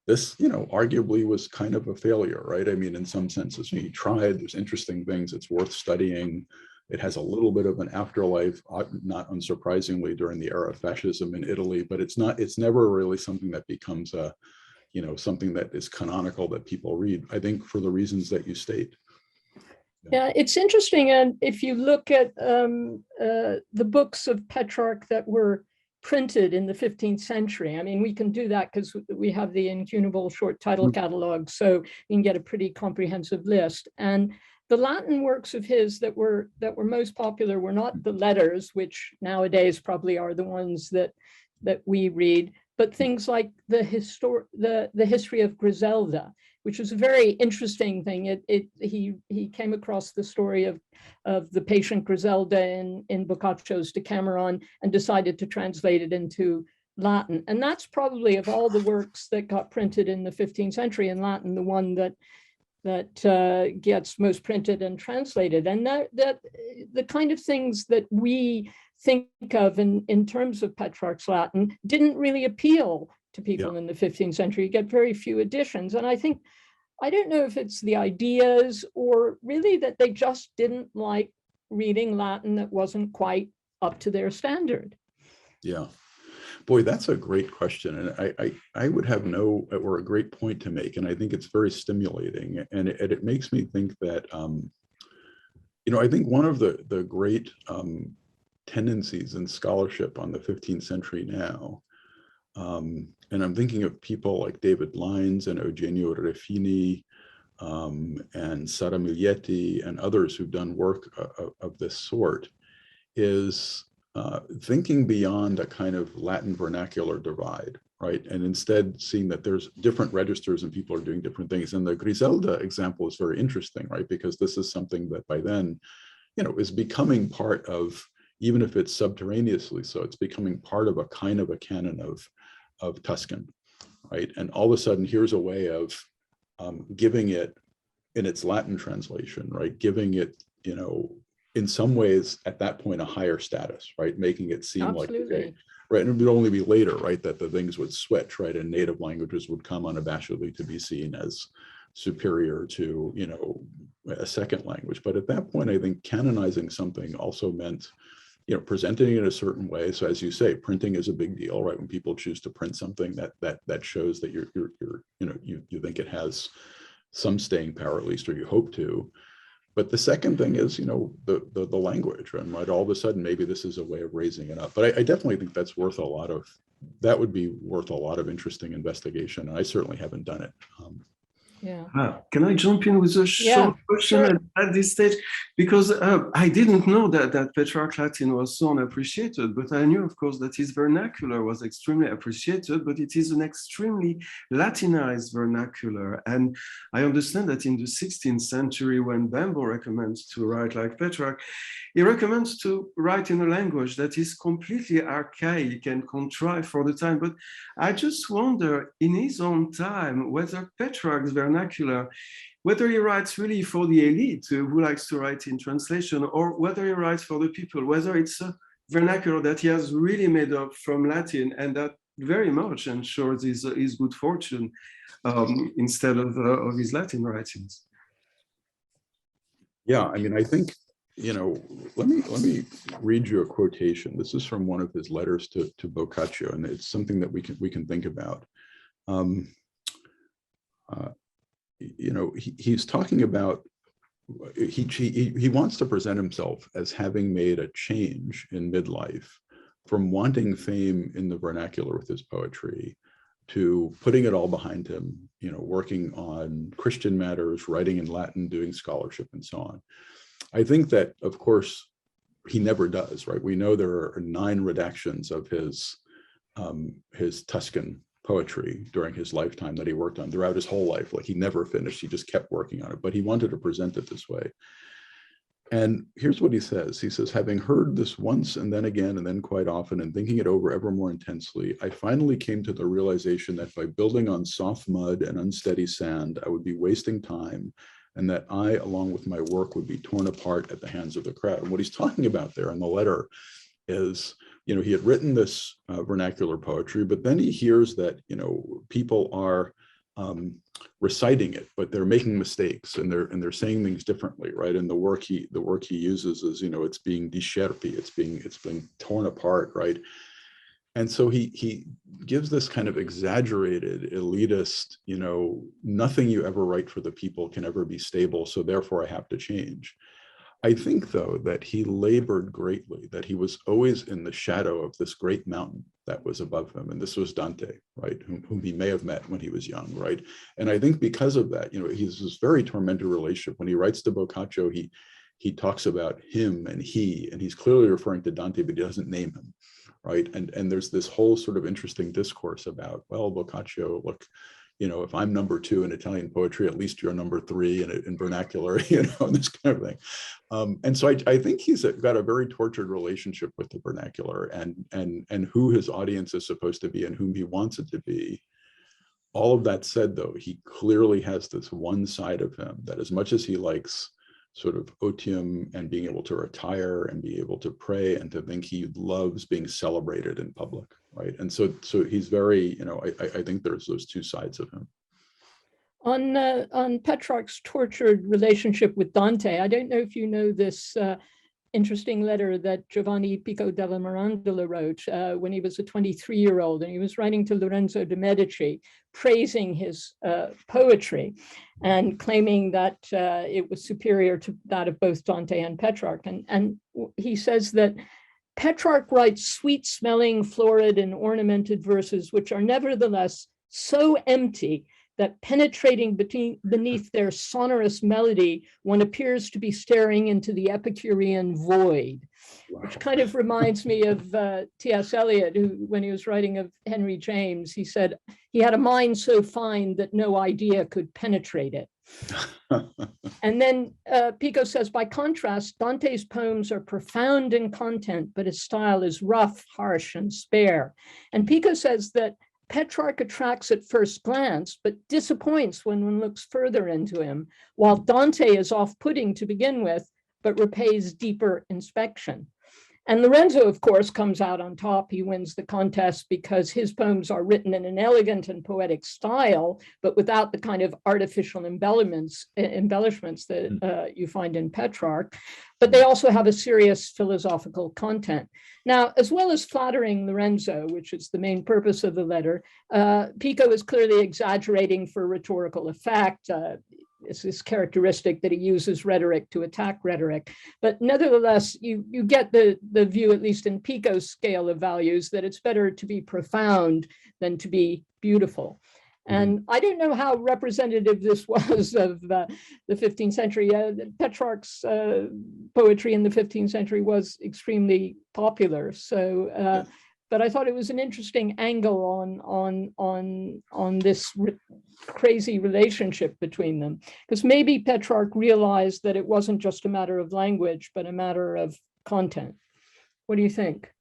this, arguably was kind of a failure, right? I mean, in some senses, he tried, there's interesting things, it's worth studying. It has a little bit of an afterlife, not unsurprisingly, during the era of fascism in Italy, but it's never really something that becomes something that is canonical that people read, I think, for the reasons that you state. Yeah, it's interesting. And if you look at the books of Petrarch that were printed in the 15th century, I mean, we can do that because we have the incunable short title catalog, so you can get a pretty comprehensive list. And the Latin works of his that were most popular were not the letters, which nowadays probably are the ones that we read, but things like the history of Griselda, which was a very interesting thing. He came across the story of the patient Griselda in Boccaccio's Decameron and decided to translate it into Latin. And that's probably, of all the works that got printed in the 15th century in Latin, the one that gets most printed and translated. And that the kind of things that we think of in terms of Petrarch's Latin didn't really appeal to people in the 15th century. You get very few editions. And I don't know if it's the ideas or really that they just didn't like reading Latin that wasn't quite up to their standard. Yeah. Boy, that's a great question. And I would have a great point to make. And I think it's very stimulating. And it makes me think that, I think one of the great tendencies in scholarship on the 15th century now, and I'm thinking of people like David Lines and Eugenio Refini and Sara Miglietti and others who've done work of this sort, is thinking beyond a kind of Latin vernacular divide, right? And instead seeing that there's different registers and people are doing different things. And the Griselda example is very interesting, right? Because this is something that by then, is becoming part of, even if it's subterraneously so, it's becoming part of a kind of a canon of Tuscan, right? And all of a sudden, here's a way of giving it in its Latin translation, right? Giving it, in some ways at that point a higher status, right? Making it seem Absolutely. like, okay, right? And it would only be later, right, that the things would switch, right? And native languages would come unabashedly to be seen as superior to, a second language. But at that point, I think canonizing something also meant, presenting it in a certain way. So as you say, printing is a big deal, right? When people choose to print something that shows that you think it has some staying power, at least, or you hope to. But the second thing is, the language, and right, all of a sudden, maybe this is a way of raising it up. But I definitely think that would be worth a lot of interesting investigation. And I certainly haven't done it. Can I jump in with a short question sure. at this stage? Because I didn't know that Petrarch Latin was so unappreciated, but I knew, of course, that his vernacular was extremely appreciated, but it is an extremely Latinized vernacular. And I understand that in the 16th century, when Bembo recommends to write like Petrarch, he recommends to write in a language that is completely archaic and contrived for the time. But I just wonder, in his own time, whether Petrarch's vernacular, whether he writes really for the elite who likes to write in translation, or whether he writes for the people, whether it's a vernacular that he has really made up from Latin and that very much ensures his good fortune instead of his Latin writings. Yeah, I mean, I think, you know, let me read you a quotation. This is from one of his letters to Boccaccio, and it's something that we can think about. You know, he's talking about, he wants to present himself as having made a change in midlife from wanting fame in the vernacular with his poetry to putting it all behind him, you know, working on Christian matters, writing in Latin, doing scholarship, and so on. I think that, of course, he never does, right? We know there are 9 redactions of his Tuscan poetry during his lifetime that he worked on throughout his whole life. Like, he never finished, he just kept working on it, but he wanted to present it this way. And here's what he says. He says, having heard this once and then again and then quite often and thinking it over ever more intensely, I finally came to the realization that by building on soft mud and unsteady sand, I would be wasting time, and that I, along with my work, would be torn apart at the hands of the crowd. And what he's talking about there in the letter is, you know, he had written this vernacular poetry, but then he hears that, you know, people are reciting it, but they're making mistakes and they're saying things differently, right? And the work he uses is, you know, it's being discerpi, it's being torn apart, right? And so he gives this kind of exaggerated, elitist, you know, nothing you ever write for the people can ever be stable, so therefore I have to change. I think, though, that he labored greatly, that he was always in the shadow of this great mountain that was above him. And this was Dante, right, whom he may have met when he was young, right? And I think because of that, you know, he's this very tormented relationship. When he writes to Boccaccio, he talks about him and he's clearly referring to Dante, but he doesn't name him, right? And there's this whole sort of interesting discourse about, well, Boccaccio, look, you know, if I'm number 2 in Italian poetry, at least you're number 3 in vernacular, you know, and this kind of thing. And so I think he's got a very tortured relationship with the vernacular and who his audience is supposed to be and whom he wants it to be. All of that said, though, he clearly has this one side of him that, as much as he likes sort of otium and being able to retire and be able to pray and to think, he loves being celebrated in public, right? And so he's very, you know, I think there's those 2 sides of him. On Petrarch's tortured relationship with Dante, I don't know if you know this interesting letter that Giovanni Pico della Mirandola wrote when he was a 23-year-old, and he was writing to Lorenzo de' Medici, praising his poetry and claiming that it was superior to that of both Dante and Petrarch. And he says that Petrarch writes sweet-smelling, florid, and ornamented verses, which are nevertheless so empty that penetrating beneath their sonorous melody, one appears to be staring into the Epicurean void. Wow. Which kind of reminds me of T.S. Eliot, who, when he was writing of Henry James, he said he had a mind so fine that no idea could penetrate it. And then Pico says, by contrast, Dante's poems are profound in content, but his style is rough, harsh, and spare. And Pico says that Petrarch attracts at first glance, but disappoints when one looks further into him, while Dante is off-putting to begin with, but repays deeper inspection. And Lorenzo, of course, comes out on top. He wins the contest because his poems are written in an elegant and poetic style, but without the kind of artificial embellishments that you find in Petrarch. But they also have a serious philosophical content. Now, as well as flattering Lorenzo, which is the main purpose of the letter, Pico is clearly exaggerating for rhetorical effect. It's this characteristic that he uses rhetoric to attack rhetoric. But nevertheless, you get the view, at least in Pico's scale of values, that it's better to be profound than to be beautiful. And I don't know how representative this was of the 15th century. Petrarch's poetry in the 15th century was extremely popular. So, but I thought it was an interesting angle on this crazy relationship between them, because maybe Petrarch realized that it wasn't just a matter of language, but a matter of content. What do you think?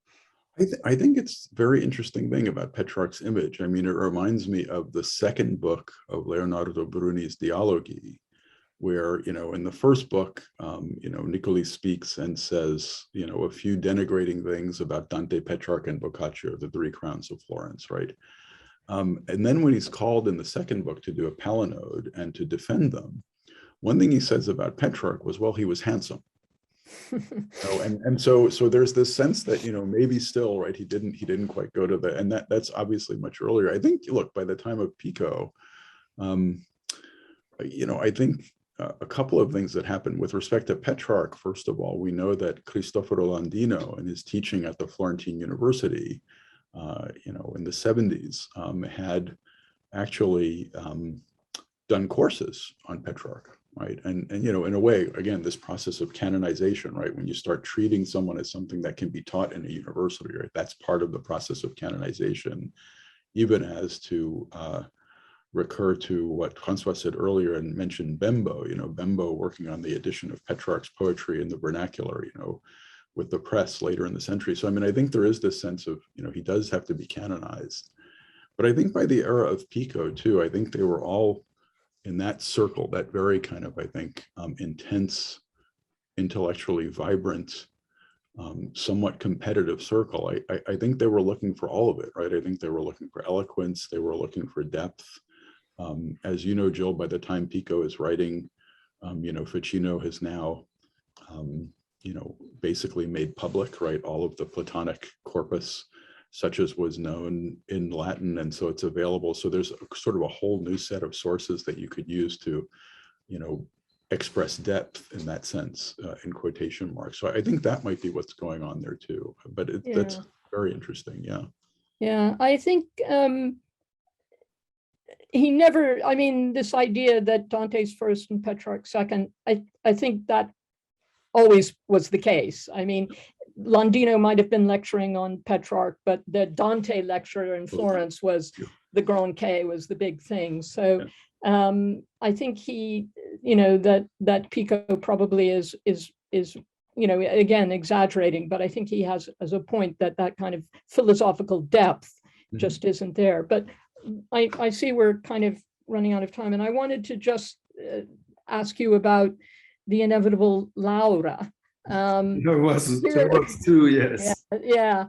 I think it's a very interesting thing about Petrarch's image. I mean, it reminds me of the second book of Leonardo Bruni's Dialoghi, where, in the first book, Niccoli speaks and says, a few denigrating things about Dante, Petrarch, and Boccaccio, the three crowns of Florence, right? And then when he's called in the second book to do a palinode and to defend them, one thing he says about Petrarch was, well, he was handsome. And so there's this sense that, maybe still, right, he didn't quite go to the, and that's obviously much earlier. I think, look, by the time of Pico, I think a couple of things that happened with respect to Petrarch. First of all, we know that Cristoforo Landino, in his teaching at the Florentine University, in the 70s, had actually done courses on Petrarch, right? And in a way, again, this process of canonization, right? When you start treating someone as something that can be taught in a university, right? That's part of the process of canonization, even as to recur to what François said earlier and mentioned Bembo, Bembo working on the edition of Petrarch's poetry in the vernacular, with the press later in the century. So, I mean, I think there is this sense of, he does have to be canonized. But I think by the era of Pico too, I think they were all in that circle, that very kind of, I think, intense, intellectually vibrant, somewhat competitive circle. I think they were looking for all of it, right? I think they were looking for eloquence, they were looking for depth. As you know, Jill, by the time Pico is writing, Ficino has now, basically made public, right, all of the Platonic corpus, such as was known in Latin, and so it's available. So there's sort of a whole new set of sources that you could use to, express depth in that sense, in quotation marks. So I think that might be what's going on there too. But that's very interesting, yeah. Yeah, I think he never, I mean, this idea that Dante's first and Petrarch second, I think that always was the case. I mean, Landino might have been lecturing on Petrarch, but the Dante lecture in Florence was the Grand K, was the big thing. So I think he, that Pico probably is again, exaggerating, but I think he has as a point that kind of philosophical depth just isn't there. But I see we're kind of running out of time, and I wanted to just ask you about the inevitable Laura. There was two, yes. Yeah.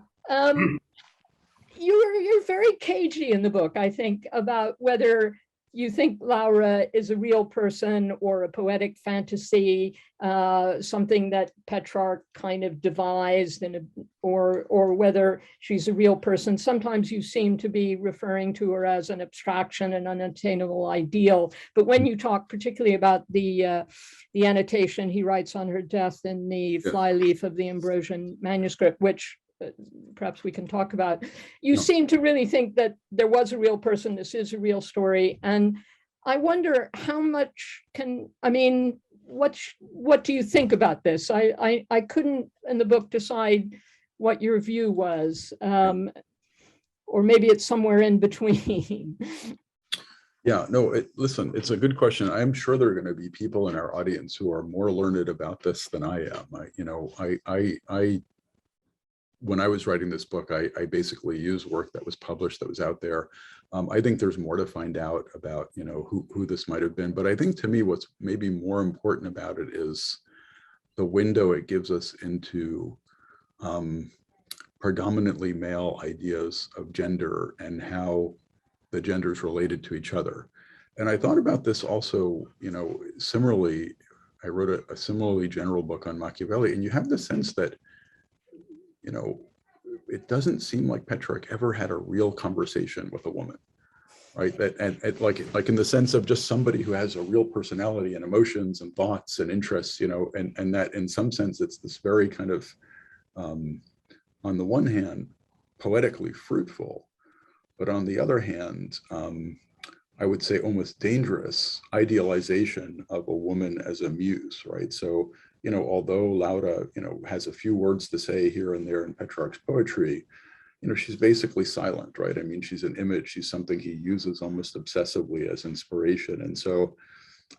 You're very cagey in the book, I think, about whether you think Laura is a real person or a poetic fantasy, something that Petrarch kind of devised, or whether she's a real person. Sometimes you seem to be referring to her as an abstraction, an unattainable ideal. But when you talk particularly about the annotation he writes on her death in the flyleaf of the Ambrosian manuscript, which perhaps we can talk about, you seem to really think that there was a real person, this is a real story. And I wonder how much what do you think about this? I couldn't in the book decide what your view was, or maybe it's somewhere in between. Yeah, no, listen, it's a good question. I'm sure there are going to be people in our audience who are more learned about this than I am. When I was writing this book, I basically used work that was published, that was out there. I think there's more to find out about, who this might have been. But I think to me, what's maybe more important about it is the window it gives us into predominantly male ideas of gender and how the genders related to each other. And I thought about this also, similarly, I wrote a similarly general book on Machiavelli, and you have the sense that it doesn't seem like Petrarch ever had a real conversation with a woman, right? And like in the sense of just somebody who has a real personality and emotions and thoughts and interests, and that in some sense it's this very kind of, on the one hand, poetically fruitful, but on the other hand, I would say almost dangerous idealization of a woman as a muse, right? So, although Laura, has a few words to say here and there in Petrarch's poetry, she's basically silent, right? I mean, she's an image, she's something he uses almost obsessively as inspiration. And so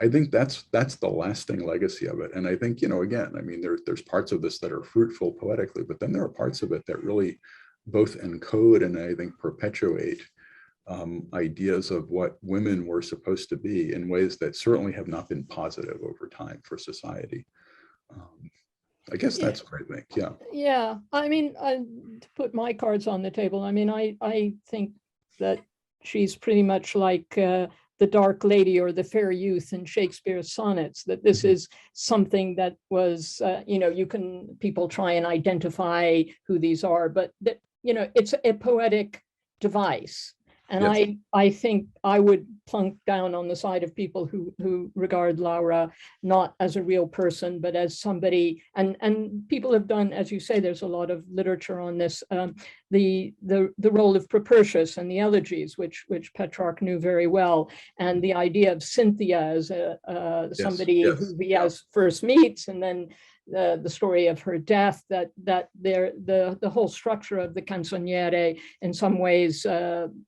I think that's the lasting legacy of it. And I think, again, I mean, there's parts of this that are fruitful poetically, but then there are parts of it that really both encode and I think perpetuate ideas of what women were supposed to be in ways that certainly have not been positive over time for society. I guess that's what I think, yeah. Yeah, I mean, to put my cards on the table, I mean, I think that she's pretty much like the dark lady or the fair youth in Shakespeare's sonnets, that this is something that was, you know, people try and identify who these are, but that, you know, it's a poetic device. And Yes. I think I would plunk down on the side of people who regard Laura not as a real person, but as somebody, and people have done, as you say, there's a lot of literature on this, the role of Propertius and the elegies, which Petrarch knew very well, and the idea of Cynthia as somebody who he has first meets, and then the story of her death, that the whole structure of the canzoniere in some ways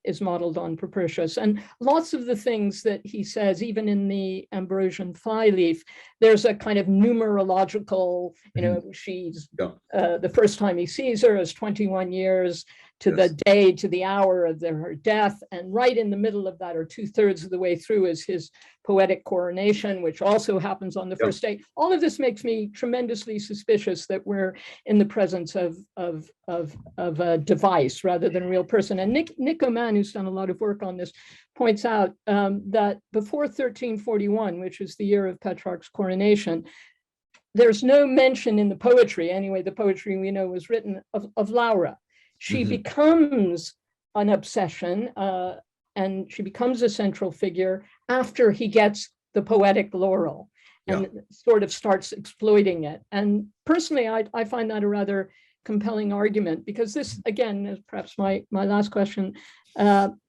is modeled on Propertius. And lots of the things that he says, even in the Ambrosian flyleaf, there's a kind of numerological, you know, she's the first time he sees her is 21 years to the day, to the hour of her death. And right in the middle of that, or 2/3 of the way through, is his poetic coronation, which also happens on the first day. All of this makes me tremendously suspicious that we're in the presence of a device rather than a real person. And Nick Oman, who's done a lot of work on this, points out that before 1341, which is the year of Petrarch's coronation, there's no mention in the poetry, anyway, the poetry we know was written, of Laura. She becomes an obsession, and she becomes a central figure after he gets the poetic laurel and sort of starts exploiting it. And personally, I find that a rather compelling argument, because this, again, is perhaps my last question,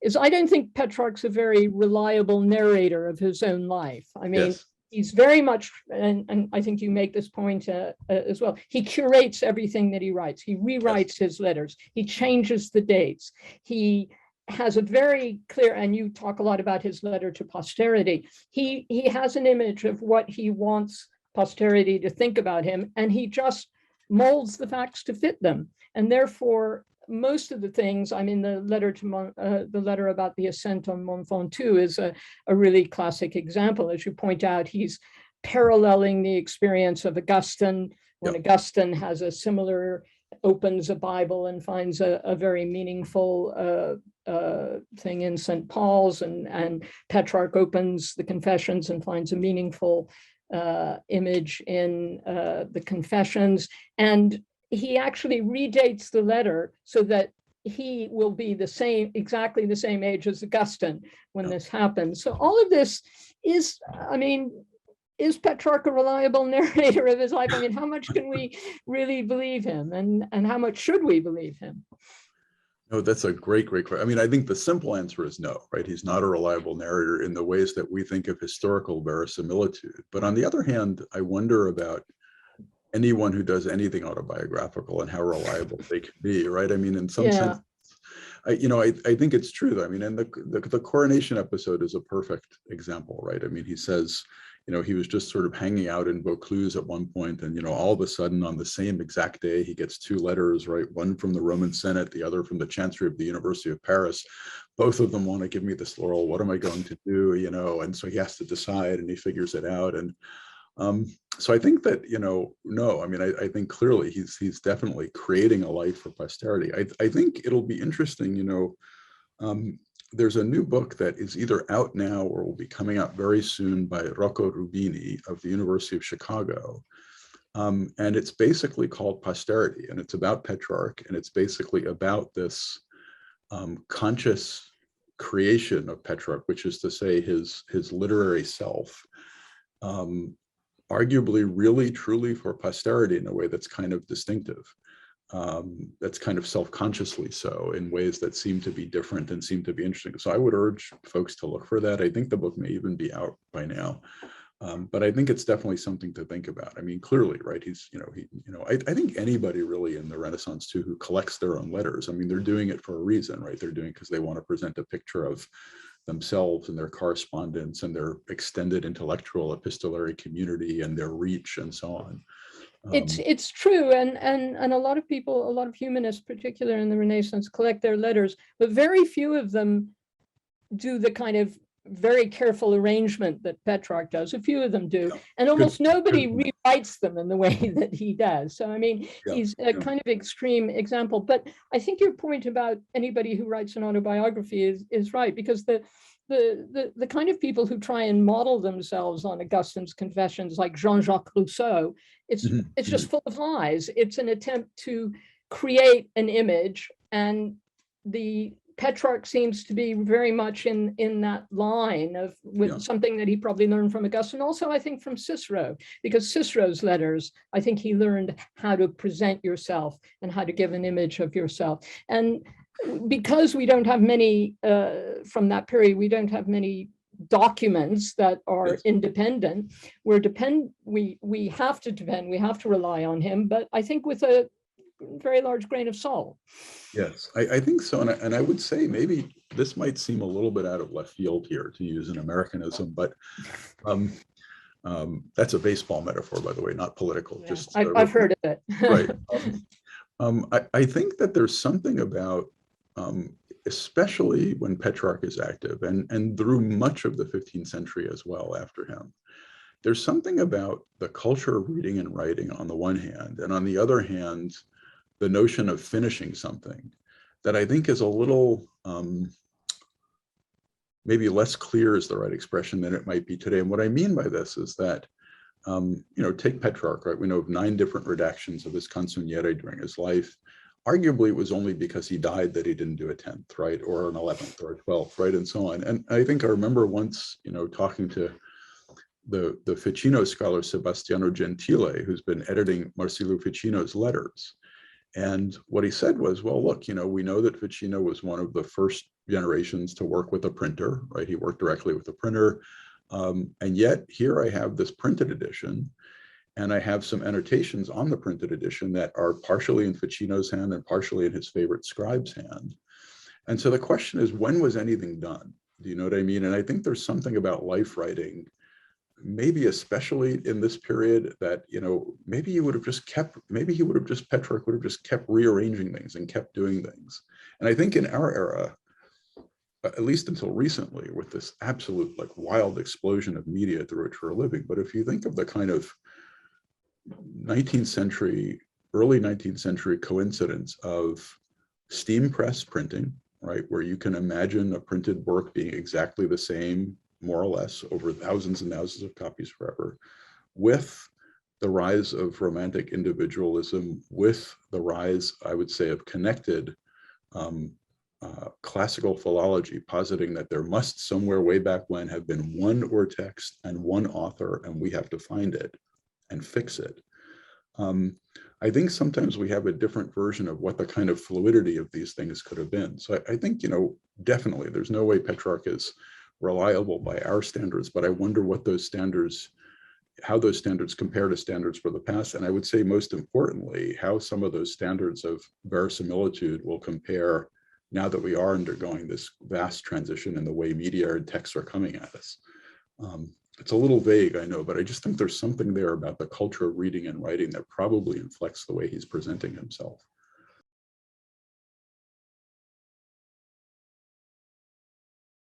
is I don't think Petrarch's a very reliable narrator of his own life. I mean, he's very much, and I think you make this point as well, he curates everything that he writes. He rewrites his letters. He changes the dates. He has a very clear, and you talk a lot about his letter to posterity, he has an image of what he wants posterity to think about him, and he just molds the facts to fit them. And therefore, most of the things, I mean, the letter about the ascent on Mont Ventoux is a really classic example. As you point out, he's paralleling the experience of Augustine, when Augustine has a similar, opens a Bible and finds a very meaningful thing in St. Paul's, and Petrarch opens the Confessions and finds a meaningful image in the Confessions. And he actually redates the letter so that he will be exactly the same age as Augustine when this happens. So all of this is, I mean, is Petrarch a reliable narrator of his life? I mean, how much can we really believe him, and how much should we believe him? No, that's a great question. I mean, I think the simple answer is no, right? He's not a reliable narrator in the ways that we think of historical verisimilitude. But on the other hand, I wonder about anyone who does anything autobiographical and how reliable they can be, right? I mean, in some sense, I think it's true, though. I mean, and the coronation episode is a perfect example, right? I mean, he says, you know, he was just sort of hanging out in Vaucluse at one point, and, you know, all of a sudden on the same exact day, he gets 2 letters, right? One from the Roman Senate, the other from the Chancery of the University of Paris. Both of them want to give me this laurel. What am I going to do? You know, and so he has to decide, and he figures it out. And so I think that, you know, no, I mean, I think clearly he's definitely creating a life for posterity. I think it'll be interesting, you know, there's a new book that is either out now or will be coming out very soon by Rocco Rubini of the University of Chicago. And it's basically called Posterity, and it's about Petrarch, and it's basically about this conscious creation of Petrarch, which is to say his literary self, arguably really truly for posterity in a way that's kind of distinctive, that's kind of self-consciously so, in ways that seem to be different and seem to be interesting. So I would urge folks to look for that. I think the book may even be out by now, but I think it's definitely something to think about. I mean, clearly, right, he's, I think anybody really in the Renaissance too who collects their own letters, I mean, they're doing it for a reason, right? They're doing it because they want to present a picture of themselves and their correspondence and their extended intellectual epistolary community and their reach and so on. It's true, and a lot of people, a lot of humanists, particularly in the Renaissance, collect their letters, but very few of them do the kind of very careful arrangement that Petrarch does. A few of them do, Yeah. and almost Good. nobody rewrites them in the way that he does. So, I mean, Yeah. he's a kind of extreme example. But I think your point about anybody who writes an autobiography is right, because the kind of people who try and model themselves on Augustine's Confessions, like JeanJacques Rousseau, it's just full of lies. It's an attempt to create an image, and the Petrarch seems to be very much in that line of with something that he probably learned from Augustine. Also, I think from Cicero, because Cicero's letters, I think he learned how to present yourself and how to give an image of yourself. And because we don't have many from that period, we don't have many documents that are independent. We have to depend, we have to rely on him, but I think with a very large grain of salt. Yes, I think so. And I would say maybe this might seem a little bit out of left field here, to use an Americanism, but that's a baseball metaphor, by the way, not political. Yeah, just I've heard of it. Right. I think that there's something about, especially when Petrarch is active and through much of the 15th century as well after him, there's something about the culture of reading and writing on the one hand, and on the other hand, the notion of finishing something that I think is a little, maybe less clear is the right expression than it might be today. And what I mean by this is that, take Petrarch, right? We know of 9 different redactions of his Canzoniere during his life. Arguably, it was only because he died that he didn't do a 10th, right? Or an 11th or a 12th, right? And so on. And I think I remember once, talking to the Ficino scholar, Sebastiano Gentile, who's been editing Marsilio Ficino's letters. And what he said was, well, look, we know that Ficino was one of the first generations to work with a printer, right? He worked directly with a printer. And yet here I have this printed edition, and I have some annotations on the printed edition that are partially in Ficino's hand and partially in his favorite scribe's hand. And so the question is, when was anything done? Do you know what I mean? And I think there's something about life writing, maybe especially in this period, that, maybe he would have just Petrarch would have just kept rearranging things and kept doing things. And I think in our era, at least until recently, with this absolute wild explosion of media through which we're living, but if you think of the kind of 19th century, early 19th century coincidence of steam press printing, right, where you can imagine a printed work being exactly the same, more or less, over thousands and thousands of copies forever, with the rise of romantic individualism, with the rise, I would say, of connected classical philology, positing that there must somewhere way back when have been one urtext and one author, and we have to find it and fix it. I think sometimes we have a different version of what the kind of fluidity of these things could have been. So I think, definitely there's no way Petrarch is reliable by our standards, but I wonder what those standards, how those standards compare to standards for the past. And I would say most importantly, how some of those standards of verisimilitude will compare now that we are undergoing this vast transition in the way media and texts are coming at us. It's a little vague, I know, but I just think there's something there about the culture of reading and writing that probably inflects the way he's presenting himself.